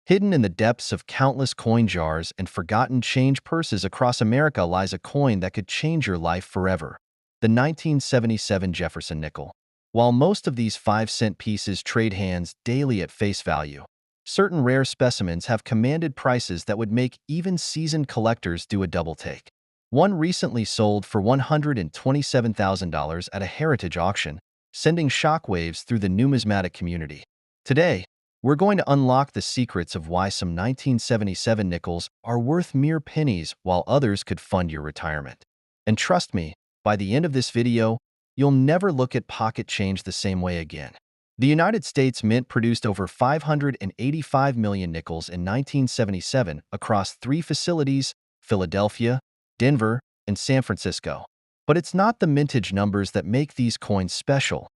Hidden in the depths of countless coin jars and forgotten change purses across America lies a coin that could change your life forever. The 1977 Jefferson Nickel. While most of these 5-cent pieces trade hands daily at face value, certain rare specimens have commanded prices that would make even seasoned collectors do a double take. One recently sold for $127,000 at a heritage auction, sending shockwaves through the numismatic community. Today, we're going to unlock the secrets of why some 1977 nickels are worth mere pennies while others could fund your retirement. And trust me, by the end of this video, you'll never look at pocket change the same way again. The United States Mint produced over 585 million nickels in 1977 across 3 facilities: Philadelphia, Denver, and San Francisco. But it's not the mintage numbers that make these coins special.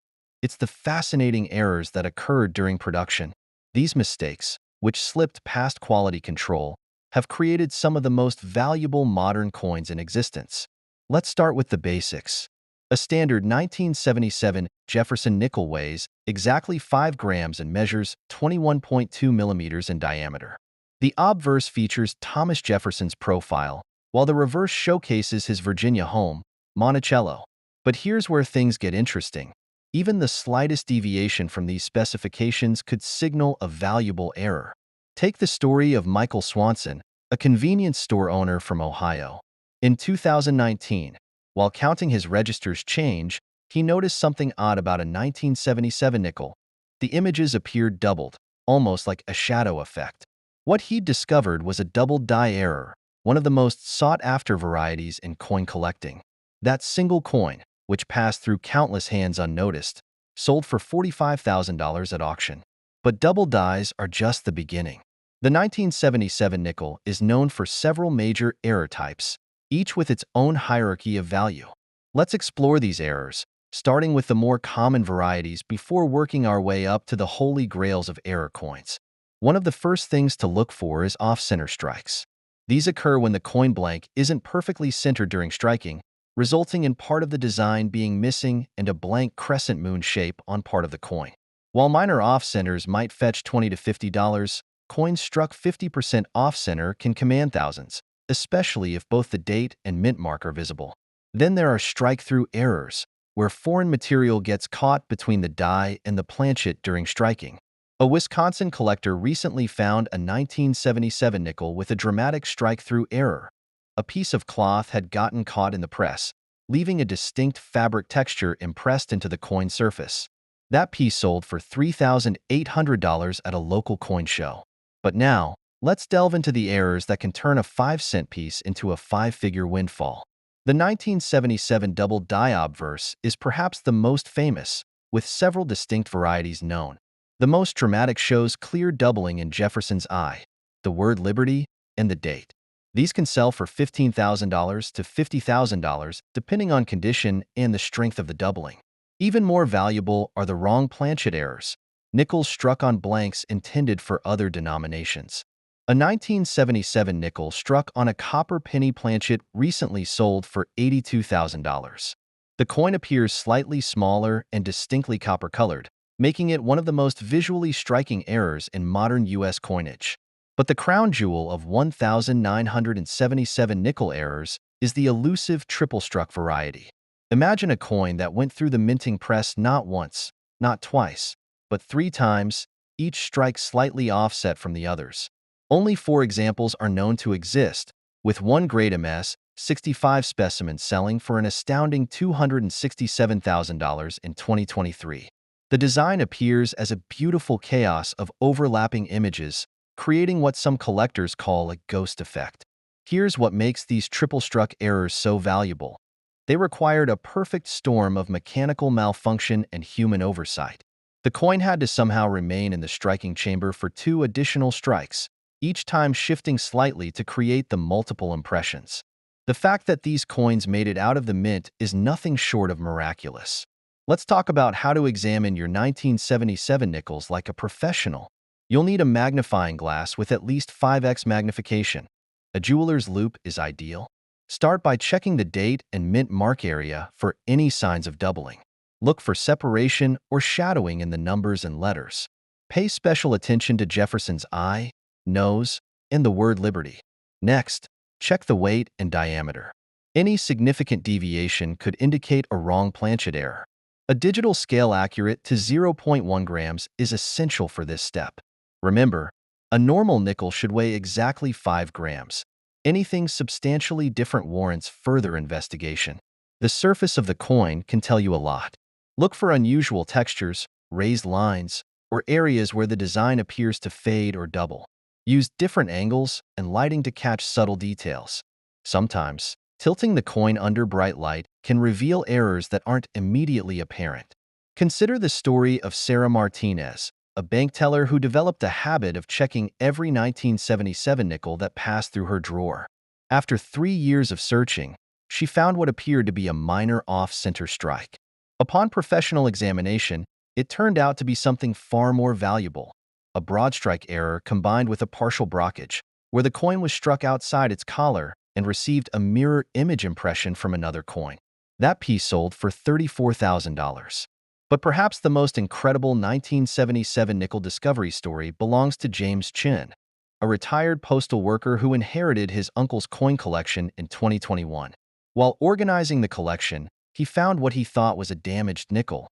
It's the fascinating errors that occurred during production. These mistakes, which slipped past quality control, have created some of the most valuable modern coins in existence. Let's start with the basics. A standard 1977 Jefferson nickel weighs exactly 5 grams and measures 21.2 millimeters in diameter. The obverse features Thomas Jefferson's profile, while the reverse showcases his Virginia home, Monticello. But here's where things get interesting. Even the slightest deviation from these specifications could signal a valuable error. Take the story of Michael Swanson, a convenience store owner from Ohio. In 2019, while counting his register's change, he noticed something odd about a 1977 nickel. The images appeared doubled, almost like a shadow effect. What he'd discovered was a double die error, one of the most sought-after varieties in coin collecting. That single coin, which passed through countless hands unnoticed, sold for $45,000 at auction. But double dies are just the beginning. The 1977 nickel is known for several major error types, each with its own hierarchy of value. Let's explore these errors, starting with the more common varieties before working our way up to the holy grails of error coins. One of the first things to look for is off-center strikes. These occur when the coin blank isn't perfectly centered during striking, resulting in part of the design being missing and a blank crescent moon shape on part of the coin. While minor off-centers might fetch $20 to $50, coins struck 50% off-center can command thousands, especially if both the date and mint mark are visible. Then there are strike-through errors, where foreign material gets caught between the die and the planchet during striking. A Wisconsin collector recently found a 1977 nickel with a dramatic strike-through error. A piece of cloth had gotten caught in the press, leaving a distinct fabric texture impressed into the coin surface. That piece sold for $3,800 at a local coin show. But now, let's delve into the errors that can turn a 5-cent piece into a 5-figure windfall. The 1977 double die obverse is perhaps the most famous, with several distinct varieties known. The most dramatic shows clear doubling in Jefferson's eye, the word liberty, and the date. These can sell for $15,000 to $50,000 depending on condition and the strength of the doubling. Even more valuable are the wrong planchet errors, nickels struck on blanks intended for other denominations. A 1977 nickel struck on a copper penny planchet recently sold for $82,000. The coin appears slightly smaller and distinctly copper-colored, making it one of the most visually striking errors in modern U.S. coinage. But the crown jewel of 1,977 nickel errors is the elusive triple-struck variety. Imagine a coin that went through the minting press not once, not twice, but 3 times, each strike slightly offset from the others. Only 4 examples are known to exist, with one grade MS-65 specimen selling for an astounding $267,000 in 2023. The design appears as a beautiful chaos of overlapping images, creating what some collectors call a ghost effect. Here's what makes these triple-struck errors so valuable. They required a perfect storm of mechanical malfunction and human oversight. The coin had to somehow remain in the striking chamber for 2 additional strikes, each time shifting slightly to create the multiple impressions. The fact that these coins made it out of the mint is nothing short of miraculous. Let's talk about how to examine your 1977 nickels like a professional. You'll need a magnifying glass with at least 5x magnification. A jeweler's loupe is ideal. Start by checking the date and mint mark area for any signs of doubling. Look for separation or shadowing in the numbers and letters. Pay special attention to Jefferson's eye, nose, and the word liberty. Next, check the weight and diameter. Any significant deviation could indicate a wrong planchet error. A digital scale accurate to 0.1 grams is essential for this step. Remember, a normal nickel should weigh exactly 5 grams. Anything substantially different warrants further investigation. The surface of the coin can tell you a lot. Look for unusual textures, raised lines, or areas where the design appears to fade or double. Use different angles and lighting to catch subtle details. Sometimes, tilting the coin under bright light can reveal errors that aren't immediately apparent. Consider the story of Sarah Martinez, a bank teller who developed a habit of checking every 1977 nickel that passed through her drawer. After 3 years of searching, she found what appeared to be a minor off-center strike. Upon professional examination, it turned out to be something far more valuable, a broad strike error combined with a partial brockage, where the coin was struck outside its collar and received a mirror image impression from another coin. That piece sold for $34,000. But perhaps the most incredible 1977 nickel discovery story belongs to James Chin, a retired postal worker who inherited his uncle's coin collection in 2021. While organizing the collection, he found what he thought was a damaged nickel.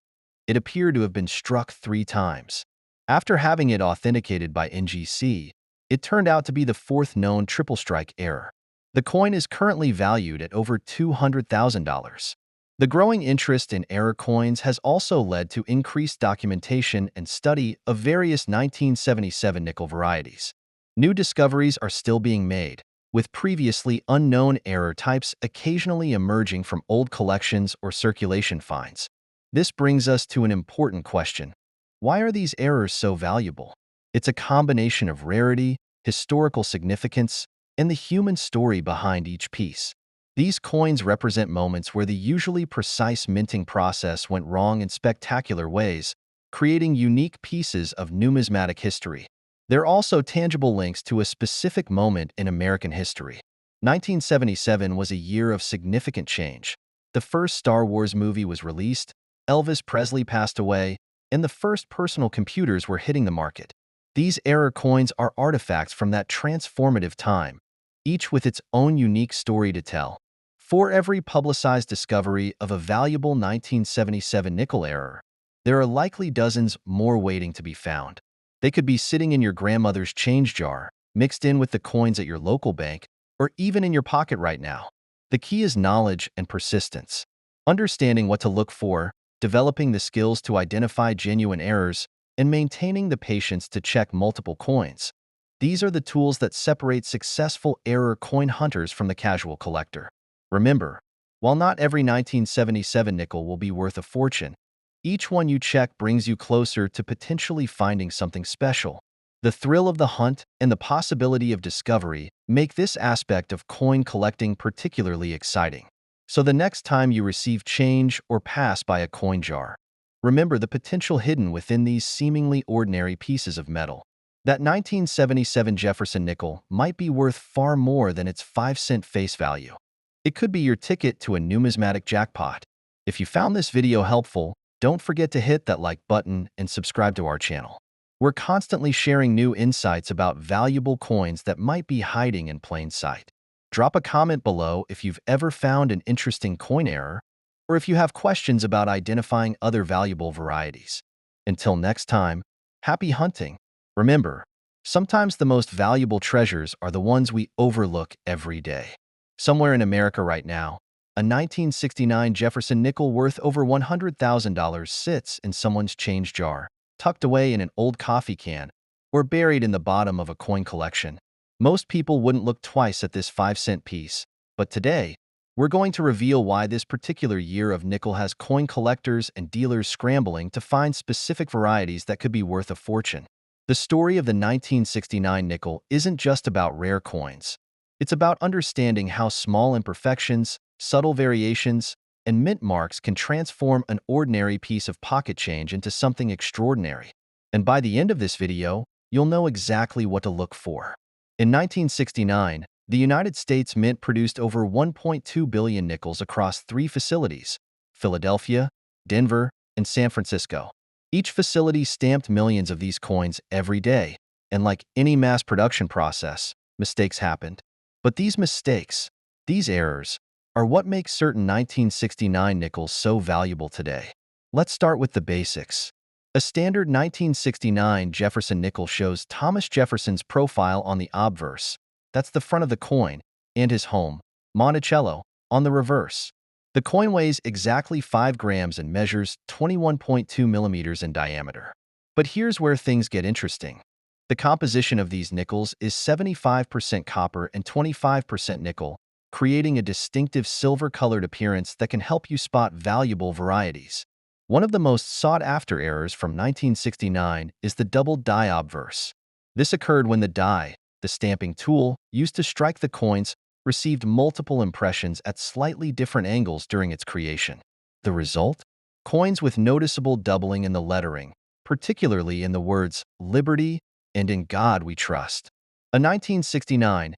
It appeared to have been struck 3 times. After having it authenticated by NGC, it turned out to be the 4th known triple strike error. The coin is currently valued at over $200,000. The growing interest in error coins has also led to increased documentation and study of various 1977 nickel varieties. New discoveries are still being made, with previously unknown error types occasionally emerging from old collections or circulation finds. This brings us to an important question. Why are these errors so valuable? It's a combination of rarity, historical significance, and the human story behind each piece. These coins represent moments where the usually precise minting process went wrong in spectacular ways, creating unique pieces of numismatic history. They're also tangible links to a specific moment in American history. 1977 was a year of significant change. The first Star Wars movie was released, Elvis Presley passed away, and the first personal computers were hitting the market. These error coins are artifacts from that transformative time, each with its own unique story to tell. For every publicized discovery of a valuable 1977 nickel error, there are likely dozens more waiting to be found. They could be sitting in your grandmother's change jar, mixed in with the coins at your local bank, or even in your pocket right now. The key is knowledge and persistence. Understanding what to look for, developing the skills to identify genuine errors, and maintaining the patience to check multiple coins. These are the tools that separate successful error coin hunters from the casual collector. Remember, while not every 1977 nickel will be worth a fortune, each one you check brings you closer to potentially finding something special. The thrill of the hunt and the possibility of discovery make this aspect of coin collecting particularly exciting. So the next time you receive change or pass by a coin jar, remember the potential hidden within these seemingly ordinary pieces of metal. That 1977 Jefferson nickel might be worth far more than its 5-cent face value. It could be your ticket to a numismatic jackpot. If you found this video helpful, don't forget to hit that like button and subscribe to our channel. We're constantly sharing new insights about valuable coins that might be hiding in plain sight. Drop a comment below if you've ever found an interesting coin error, or if you have questions about identifying other valuable varieties. Until next time, happy hunting! Remember, sometimes the most valuable treasures are the ones we overlook every day. Somewhere in America right now, a 1969 Jefferson nickel worth over $100,000 sits in someone's change jar, tucked away in an old coffee can, or buried in the bottom of a coin collection. Most people wouldn't look twice at this 5-cent piece, but today, we're going to reveal why this particular year of nickel has coin collectors and dealers scrambling to find specific varieties that could be worth a fortune. The story of the 1969 nickel isn't just about rare coins. It's about understanding how small imperfections, subtle variations, and mint marks can transform an ordinary piece of pocket change into something extraordinary. And by the end of this video, you'll know exactly what to look for. In 1969, the United States Mint produced over 1.2 billion nickels across 3 facilities: Philadelphia, Denver, and San Francisco. Each facility stamped millions of these coins every day, And like any mass production process, mistakes happened. But these errors, are what make certain 1969 nickels so valuable today. Let's start with the basics. A standard 1969 Jefferson nickel shows Thomas Jefferson's profile on the obverse, that's the front of the coin, and his home, Monticello, on the reverse. The coin weighs exactly 5 grams and measures 21.2 millimeters in diameter. But here's where things get interesting. The composition of these nickels is 75% copper and 25% nickel, creating a distinctive silver-colored appearance that can help you spot valuable varieties. One of the most sought-after errors from 1969 is the double die obverse. This occurred when the die, the stamping tool used to strike the coins, received multiple impressions at slightly different angles during its creation. The result? Coins with noticeable doubling in the lettering, particularly in the words Liberty and In God We Trust. A 1969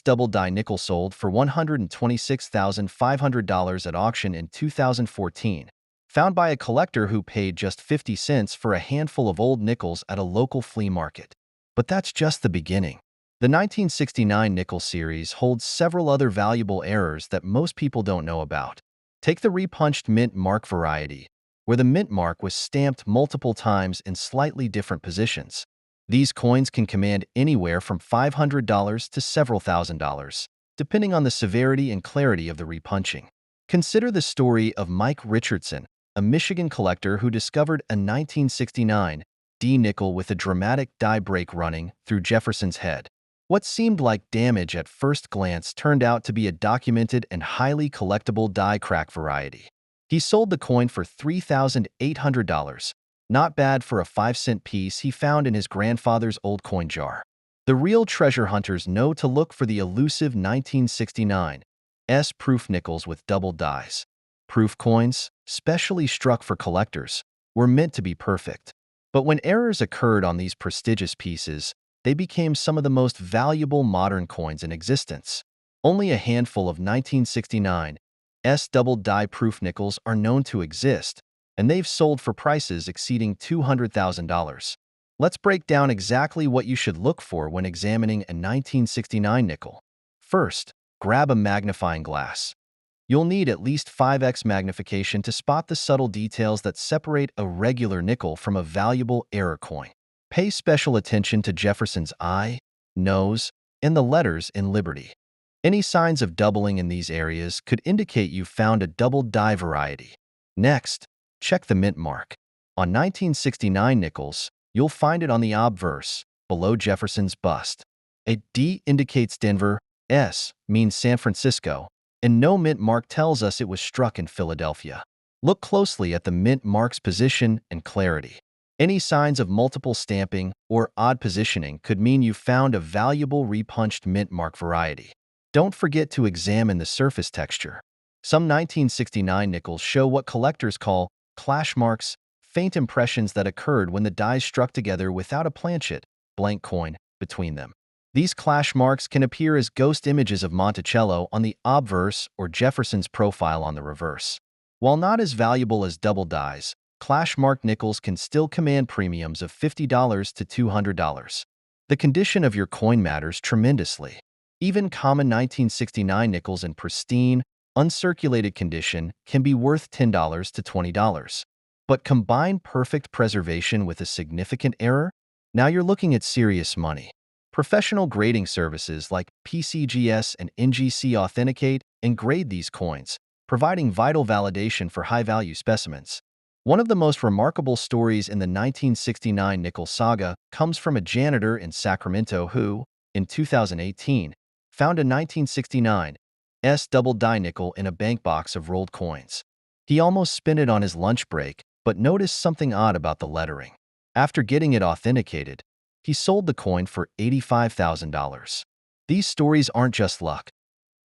double die nickel sold for $126,500 at auction in 2014, found by a collector who paid just 50 cents for a handful of old nickels at a local flea market. But that's just the beginning. The 1969 nickel series holds several other valuable errors that most people don't know about. Take the repunched mint mark variety, where the mint mark was stamped multiple times in slightly different positions. These coins can command anywhere from $500 to several $1,000s, depending on the severity and clarity of the repunching. Consider the story of Mike Richardson, a Michigan collector who discovered a 1969 D nickel with a dramatic die break running through Jefferson's head. What seemed like damage at first glance turned out to be a documented and highly collectible die crack variety. He sold the coin for $3,800, not bad for a 5-cent piece he found in his grandfather's old coin jar. The real treasure hunters know to look for the elusive 1969 proof nickels with double dies. Proof coins, specially struck for collectors, were meant to be perfect. But when errors occurred on these prestigious pieces, they became some of the most valuable modern coins in existence. Only a handful of 1969 double die proof nickels are known to exist, and they've sold for prices exceeding $200,000. Let's break down exactly what you should look for when examining a 1969 nickel. First, grab a magnifying glass. You'll need at least 5x magnification to spot the subtle details that separate a regular nickel from a valuable error coin. Pay special attention to Jefferson's eye, nose, and the letters in Liberty. Any signs of doubling in these areas could indicate you've found a double die variety. Next, check the mint mark. On 1969 nickels, you'll find it on the obverse, below Jefferson's bust. A D indicates Denver, S means San Francisco, and no mint mark tells us it was struck in Philadelphia. Look closely at the mint mark's position and clarity. Any signs of multiple stamping or odd positioning could mean you found a valuable repunched mint mark variety. Don't forget to examine the surface texture. Some 1969 nickels show what collectors call clash marks, faint impressions that occurred when the dies struck together without a planchet, blank coin, between them. These clash marks can appear as ghost images of Monticello on the obverse or Jefferson's profile on the reverse. While not as valuable as double dies, clash mark nickels can still command premiums of $50 to $200. The condition of your coin matters tremendously. Even common 1969 nickels in pristine, uncirculated condition can be worth $10 to $20. But combine perfect preservation with a significant error? Now you're looking at serious money. Professional grading services like PCGS and NGC authenticate and grade these coins, providing vital validation for high-value specimens. One of the most remarkable stories in the 1969 nickel saga comes from a janitor in Sacramento who, in 2018, found a 1969 double die nickel in a bank box of rolled coins. He almost spent it on his lunch break, but noticed something odd about the lettering. After getting it authenticated, he sold the coin for $85,000. These stories aren't just luck.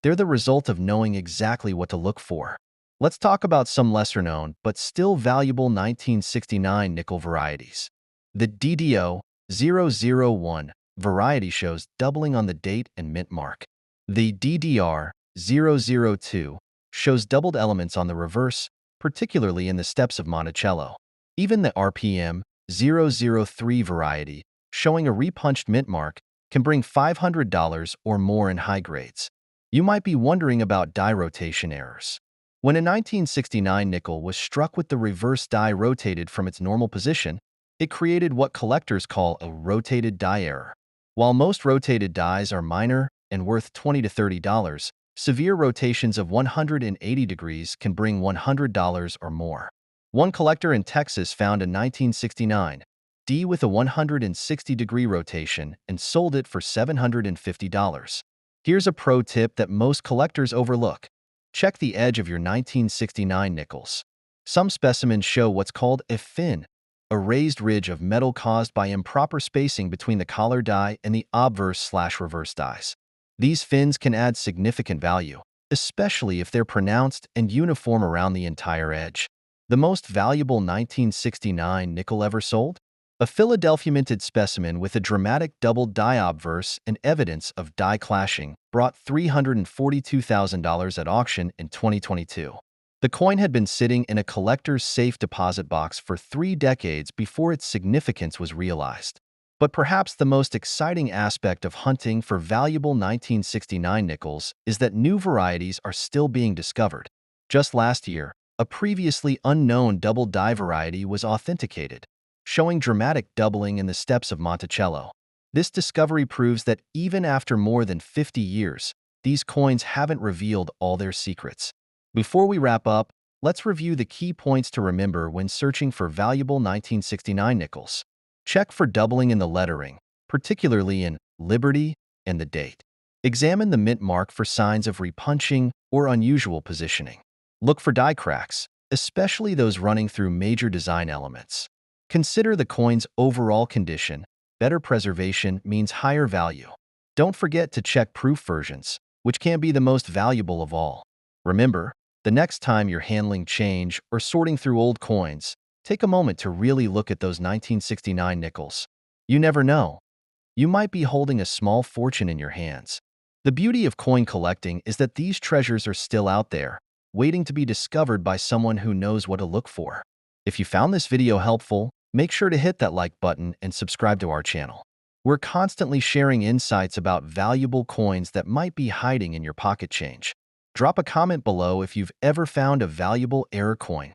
They're the result of knowing exactly what to look for. Let's talk about some lesser-known but still valuable 1969 nickel varieties. The DDO 001 variety shows doubling on the date and mint mark. The DDR 002 shows doubled elements on the reverse, particularly in the steps of Monticello. Even the RPM 003 variety showing a repunched mint mark, can bring $500 or more in high grades. You might be wondering about die rotation errors. When a 1969 nickel was struck with the reverse die rotated from its normal position, it created what collectors call a rotated die error. While most rotated dies are minor and worth $20 to $30, severe rotations of 180 degrees can bring $100 or more. One collector in Texas found a 1969 D with a 160-degree rotation and sold it for $750. Here's a pro tip that most collectors overlook. Check the edge of your 1969 nickels. Some specimens show what's called a fin, a raised ridge of metal caused by improper spacing between the collar die and the obverse/reverse dies. These fins can add significant value, especially if they're pronounced and uniform around the entire edge. The most valuable 1969 nickel ever sold? A Philadelphia minted specimen with a dramatic double die obverse and evidence of die clashing brought $342,000 at auction in 2022. The coin had been sitting in a collector's safe deposit box for 3 decades before its significance was realized. But perhaps the most exciting aspect of hunting for valuable 1969 nickels is that new varieties are still being discovered. Just last year, a previously unknown double die variety was authenticated, showing dramatic doubling in the steps of Monticello. This discovery proves that even after more than 50 years, these coins haven't revealed all their secrets. Before we wrap up, let's review the key points to remember when searching for valuable 1969 nickels. Check for doubling in the lettering, particularly in Liberty and the date. Examine the mint mark for signs of repunching or unusual positioning. Look for die cracks, especially those running through major design elements. Consider the coin's overall condition. Better preservation means higher value. Don't forget to check proof versions, which can be the most valuable of all. Remember, the next time you're handling change or sorting through old coins, take a moment to really look at those 1969 nickels. You never know. You might be holding a small fortune in your hands. The beauty of coin collecting is that these treasures are still out there, waiting to be discovered by someone who knows what to look for. If you found this video helpful, make sure to hit that like button and subscribe to our channel. We're constantly sharing insights about valuable coins that might be hiding in your pocket change. Drop a comment below if you've ever found a valuable error coin.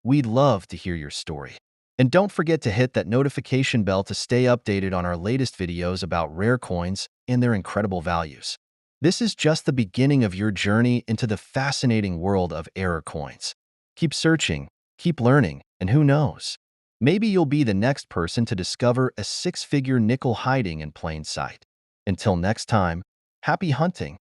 We'd love to hear your story. And don't forget to hit that notification bell to stay updated on our latest videos about rare coins and their incredible values. This is just the beginning of your journey into the fascinating world of error coins. Keep searching, keep learning, and who knows? Maybe you'll be the next person to discover a 6-figure nickel hiding in plain sight. Until next time, happy hunting.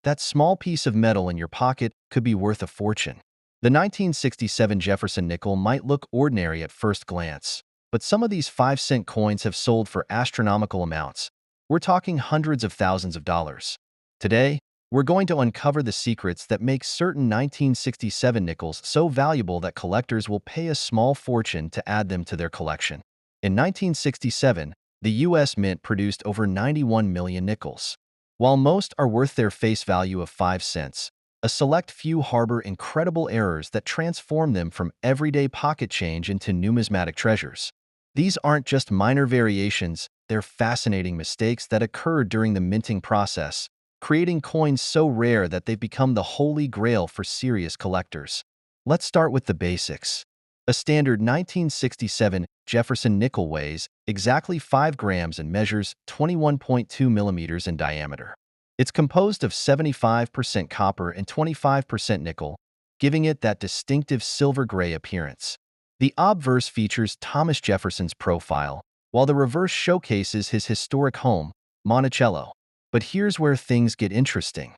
That small piece of metal in your pocket could be worth a fortune. The 1967 Jefferson nickel might look ordinary at first glance, but some of these 5-cent coins have sold for astronomical amounts. We're talking hundreds of thousands of dollars. Today, we're going to uncover the secrets that make certain 1967 nickels so valuable that collectors will pay a small fortune to add them to their collection. In 1967, the U.S. Mint produced over 91 million nickels. While most are worth their face value of 5 cents, a select few harbor incredible errors that transform them from everyday pocket change into numismatic treasures. These aren't just minor variations, they're fascinating mistakes that occurred during the minting process, creating coins so rare that they've become the holy grail for serious collectors. Let's start with the basics. A standard 1967 Jefferson nickel weighs exactly 5 grams and measures 21.2 millimeters in diameter. It's composed of 75% copper and 25% nickel, giving it that distinctive silver-gray appearance. The obverse features Thomas Jefferson's profile, while the reverse showcases his historic home, Monticello. But here's where things get interesting.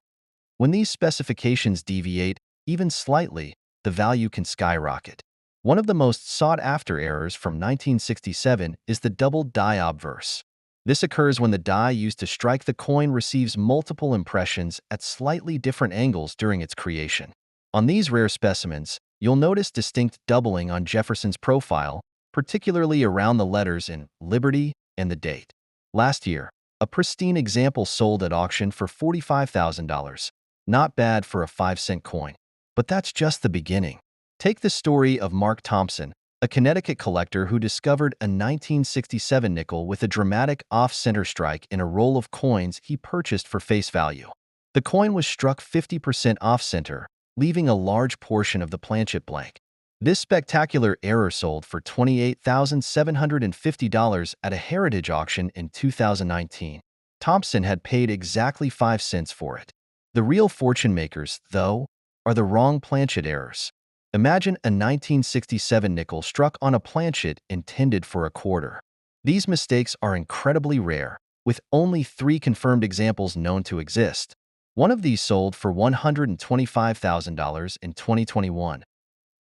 When these specifications deviate, even slightly, the value can skyrocket. One of the most sought-after errors from 1967 is the double die obverse. This occurs when the die used to strike the coin receives multiple impressions at slightly different angles during its creation. On these rare specimens, you'll notice distinct doubling on Jefferson's profile, particularly around the letters in Liberty and the date. Last year, a pristine example sold at auction for $45,000. Not bad for a 5-cent coin. But that's just the beginning. Take the story of Mark Thompson, a Connecticut collector who discovered a 1967 nickel with a dramatic off-center strike in a roll of coins he purchased for face value. The coin was struck 50% off-center, leaving a large portion of the planchet blank. This spectacular error sold for $28,750 at a heritage auction in 2019. Thompson had paid exactly 5 cents for it. The real fortune makers, though, are the wrong planchet errors. Imagine a 1967 nickel struck on a planchet intended for a quarter. These mistakes are incredibly rare, with only 3 confirmed examples known to exist. One of these sold for $125,000 in 2021,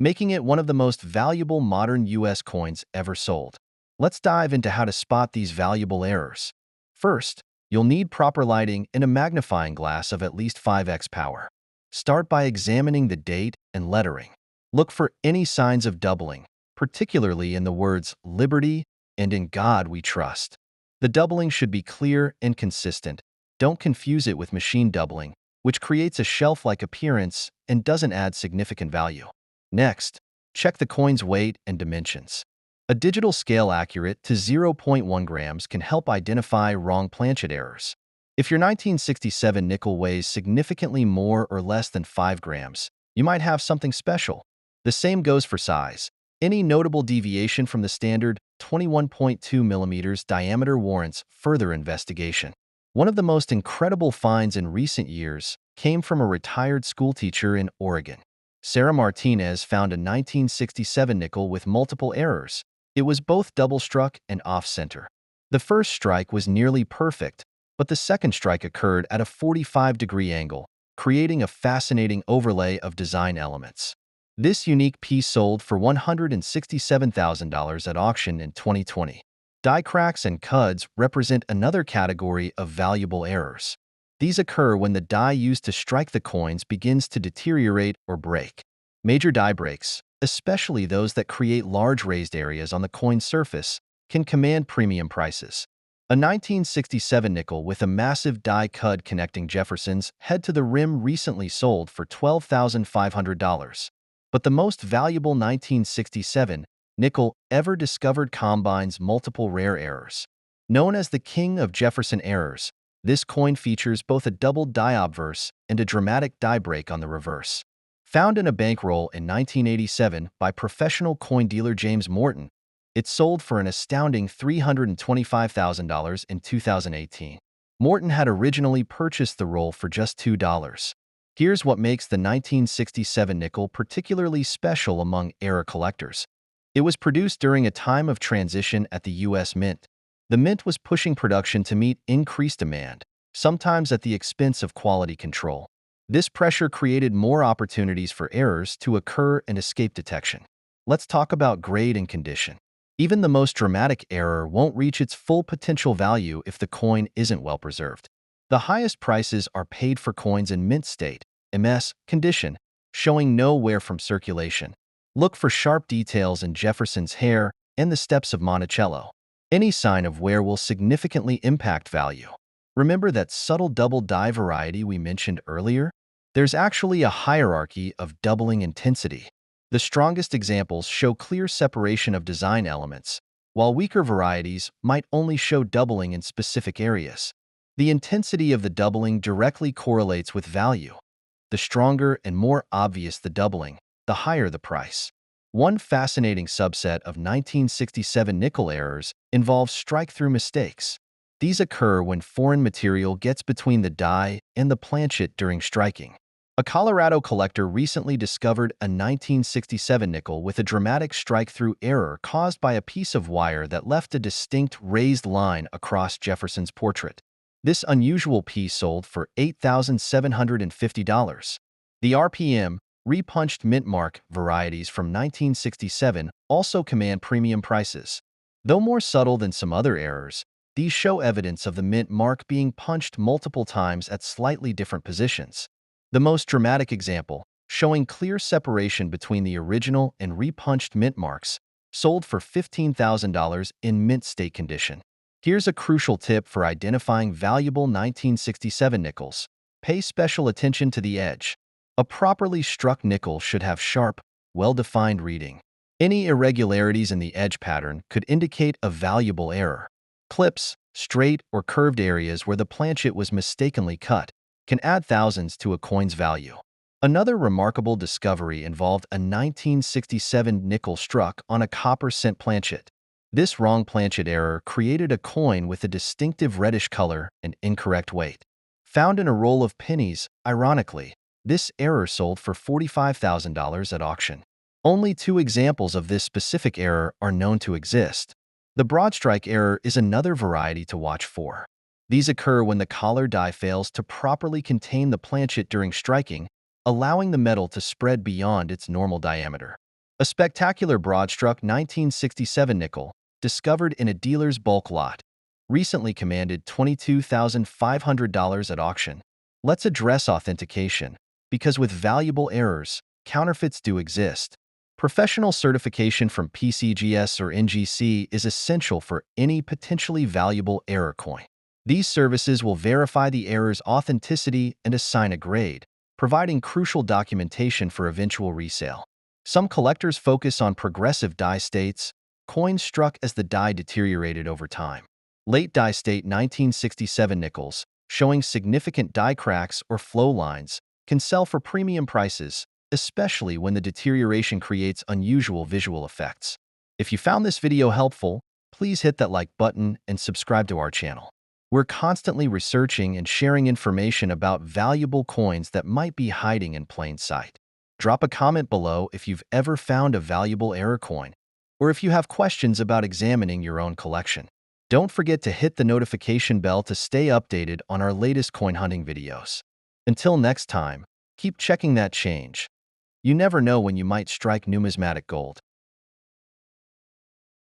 making it one of the most valuable modern U.S. coins ever sold. Let's dive into how to spot these valuable errors. First, you'll need proper lighting and a magnifying glass of at least 5x power. Start by examining the date and lettering. Look for any signs of doubling, particularly in the words "Liberty" and "In God We Trust." The doubling should be clear and consistent. Don't confuse it with machine doubling, which creates a shelf-like appearance and doesn't add significant value. Next, check the coin's weight and dimensions. A digital scale accurate to 0.1 grams can help identify wrong planchet errors. If your 1967 nickel weighs significantly more or less than 5 grams, you might have something special. The same goes for size. Any notable deviation from the standard 21.2 millimeters diameter warrants further investigation. One of the most incredible finds in recent years came from a retired schoolteacher in Oregon. Sarah Martinez found a 1967 nickel with multiple errors. It was both double-struck and off-center. The first strike was nearly perfect, but the second strike occurred at a 45-degree angle, creating a fascinating overlay of design elements. This unique piece sold for $167,000 at auction in 2020. Die cracks and cuds represent another category of valuable errors. These occur when the die used to strike the coins begins to deteriorate or break. Major die breaks, especially those that create large raised areas on the coin's surface, can command premium prices. A 1967 nickel with a massive die cud connecting Jefferson's head to the rim recently sold for $12,500. But the most valuable 1967 nickel ever discovered combines multiple rare errors. Known as the King of Jefferson errors, this coin features both a double die obverse and a dramatic die break on the reverse. Found in a bankroll in 1987 by professional coin dealer James Morton, it sold for an astounding $325,000 in 2018. Morton had originally purchased the roll for just $2. Here's what makes the 1967 nickel particularly special among error collectors. It was produced during a time of transition at the U.S. Mint. The Mint was pushing production to meet increased demand, sometimes at the expense of quality control. This pressure created more opportunities for errors to occur and escape detection. Let's talk about grade and condition. Even the most dramatic error won't reach its full potential value if the coin isn't well preserved. The highest prices are paid for coins in mint state, MS, condition, showing no wear from circulation. Look for sharp details in Jefferson's hair and the steps of Monticello. Any sign of wear will significantly impact value. Remember that subtle double die variety we mentioned earlier? There's actually a hierarchy of doubling intensity. The strongest examples show clear separation of design elements, while weaker varieties might only show doubling in specific areas. The intensity of the doubling directly correlates with value. The stronger and more obvious the doubling, the higher the price. One fascinating subset of 1967 nickel errors involves strike-through mistakes. These occur when foreign material gets between the die and the planchet during striking. A Colorado collector recently discovered a 1967 nickel with a dramatic strike-through error caused by a piece of wire that left a distinct raised line across Jefferson's portrait. This unusual piece sold for $8,750. The RPM, repunched mint mark varieties from 1967 also command premium prices. Though more subtle than some other errors, these show evidence of the mint mark being punched multiple times at slightly different positions. The most dramatic example, showing clear separation between the original and repunched mint marks, sold for $15,000 in mint state condition. Here's a crucial tip for identifying valuable 1967 nickels. Pay special attention to the edge. A properly struck nickel should have sharp, well-defined reading. Any irregularities in the edge pattern could indicate a valuable error. Clips, straight or curved areas where the planchet was mistakenly cut can add thousands to a coin's value. Another remarkable discovery involved a 1967 nickel struck on a copper cent planchet. This wrong planchet error created a coin with a distinctive reddish color and incorrect weight. Found in a roll of pennies, ironically, this error sold for $45,000 at auction. Only two examples of this specific error are known to exist. The broad strike error is another variety to watch for. These occur when the collar die fails to properly contain the planchet during striking, allowing the metal to spread beyond its normal diameter. A spectacular broad-struck 1967 nickel, discovered in a dealer's bulk lot, recently commanded $22,500 at auction. Let's address authentication, because with valuable errors, counterfeits do exist. Professional certification from PCGS or NGC is essential for any potentially valuable error coin. These services will verify the error's authenticity and assign a grade, providing crucial documentation for eventual resale. Some collectors focus on progressive die states, coins struck as the die deteriorated over time. Late die state 1967 nickels, showing significant die cracks or flow lines, can sell for premium prices, especially when the deterioration creates unusual visual effects. If you found this video helpful, please hit that like button and subscribe to our channel. We're constantly researching and sharing information about valuable coins that might be hiding in plain sight. Drop a comment below if you've ever found a valuable error coin, or if you have questions about examining your own collection. Don't forget to hit the notification bell to stay updated on our latest coin hunting videos. Until next time, keep checking that change. You never know when you might strike numismatic gold.